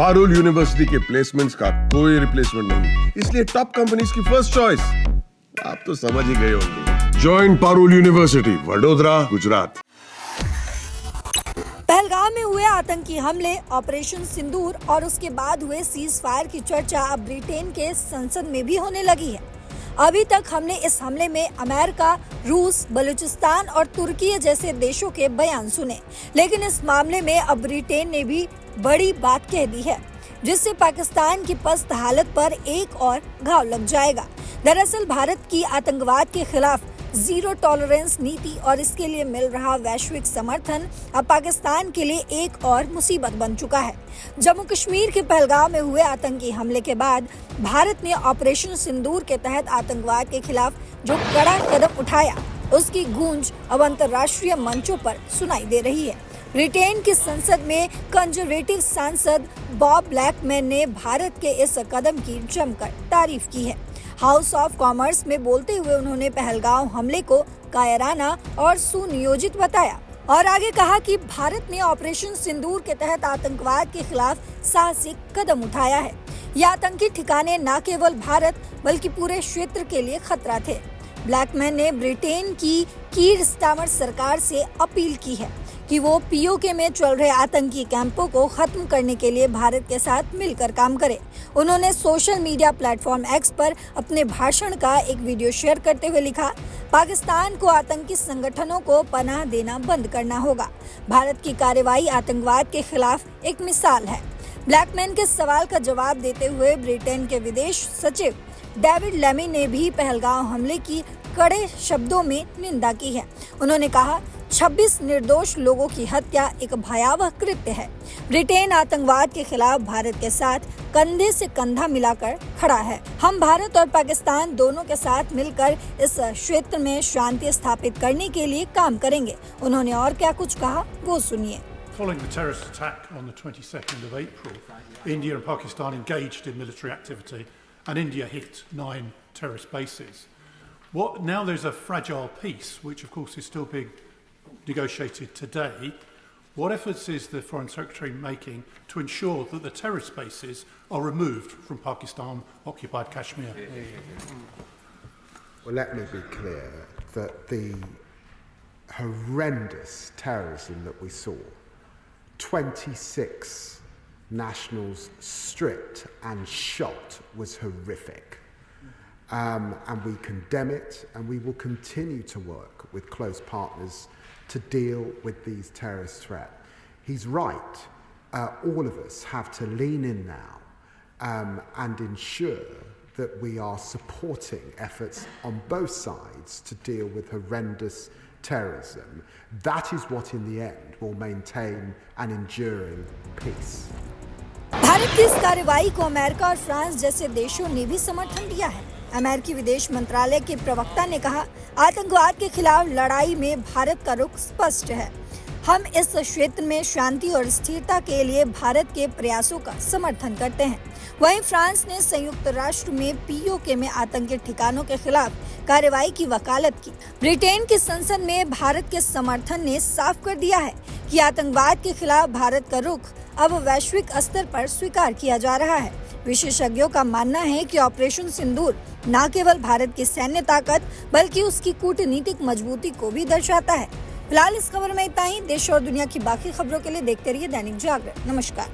Parul university के placements का कोई रिप्लेसमेंट नहीं, इसलिए टॉप कंपनीज की फर्स्ट चॉइस। आप तो समझ ही गए होंगे। Join Parul university, Vadodara, Gujarat. पहलगाम में हुए आतंकी हमले, ऑपरेशन सिंदूर और उसके बाद हुए सीज फायर की चर्चा अब ब्रिटेन के संसद में भी होने लगी है। अभी तक हमने इस हमले में अमेरिका, रूस, बलूचिस्तान और तुर्की जैसे देशों के बयान सुने, लेकिन इस मामले में अब ब्रिटेन ने भी बड़ी बात कह दी है, जिससे पाकिस्तान की पस्त हालत पर एक और घाव लग जाएगा। दरअसल भारत की आतंकवाद के खिलाफ जीरो टॉलरेंस नीति और इसके लिए मिल रहा वैश्विक समर्थन अब पाकिस्तान के लिए एक और मुसीबत बन चुका है। जम्मू कश्मीर के पहलगाम में हुए आतंकी हमले के बाद भारत ने ऑपरेशन सिंदूर के तहत आतंकवाद के खिलाफ जो कड़ा कदम उठाया, उसकी गूंज अब अंतर्राष्ट्रीय मंचों पर सुनाई दे रही है। ब्रिटेन की संसद में कंजर्वेटिव सांसद बॉब ब्लैकमैन ने भारत के इस कदम की जमकर तारीफ की है। हाउस ऑफ कॉमर्स में बोलते हुए उन्होंने पहलगाम हमले को कायराना और सुनियोजित बताया और आगे कहा कि भारत ने ऑपरेशन सिंदूर के तहत आतंकवाद के खिलाफ साहसिक कदम उठाया है। ये आतंकी ठिकाने न केवल भारत बल्कि पूरे क्षेत्र के लिए खतरा थे। ब्लैकमैन ने ब्रिटेन की कीर स्टार्मर सरकार से अपील की है कि वो पीओके में चल रहे आतंकी कैंपों को खत्म करने के लिए भारत के साथ मिलकर काम करे। उन्होंने सोशल मीडिया प्लेटफॉर्म एक्स पर अपने भाषण का एक वीडियो शेयर करते हुए लिखा, पाकिस्तान को आतंकी संगठनों को पनाह देना बंद करना होगा। भारत की कार्रवाई आतंकवाद के खिलाफ एक मिसाल है। ब्लैकमैन के सवाल का जवाब देते हुए ब्रिटेन के विदेश सचिव डेविड लेमी ने भी पहलगाम हमले की कड़े शब्दों में निंदा की है। उन्होंने कहा, 26 निर्दोष लोगों की हत्या एक भयावह कृत्य है। ब्रिटेन आतंकवाद के खिलाफ भारत के साथ कंधे से कंधा मिलाकर खड़ा है। हम भारत और पाकिस्तान दोनों के साथ मिलकर इस क्षेत्र में शांति स्थापित करने के लिए काम करेंगे। उन्होंने और क्या कुछ कहा, वो सुनिए। Following the terrorist attack on the 22nd of April, India and Pakistan engaged in military activity and India hit 9 terrorist bases. Now there's a fragile peace, which of course is still being negotiated today. What efforts is the Foreign Secretary making to ensure that the terrorist bases are removed from Pakistan-occupied Kashmir? Well, let me be clear that the horrendous terrorism that we saw, 26 nationals stripped and shot, was horrific. And we condemn it, and we will continue to work with close partners to deal with these terrorist threats. He's right. All of us have to lean in now and ensure that we are supporting efforts on both sides to deal with horrendous terrorism. That is what in the end will maintain an enduring peace. Bharat की इस कार्रवाई को America और France जैसे देशों ने भी समर्थन दिया है। अमेरिकी विदेश मंत्रालय के प्रवक्ता ने कहा, आतंकवाद के खिलाफ लड़ाई में भारत का रुख स्पष्ट है। हम इस क्षेत्र में शांति और स्थिरता के लिए भारत के प्रयासों का समर्थन करते हैं। वहीं फ्रांस ने संयुक्त राष्ट्र में पीओके में आतंकी ठिकानों के खिलाफ कार्रवाई की वकालत की। ब्रिटेन की संसद में भारत के समर्थन ने साफ कर दिया है कि आतंकवाद के खिलाफ भारत का रुख अब वैश्विक स्तर पर स्वीकार किया जा रहा है। विशेषज्ञों का मानना है कि ऑपरेशन सिंदूर न केवल भारत की सैन्य ताकत बल्कि उसकी कूटनीतिक मजबूती को भी दर्शाता है। फिलहाल इस खबर में इतना ही। देश और दुनिया की बाकी खबरों के लिए देखते रहिए दैनिक जागरण। नमस्कार।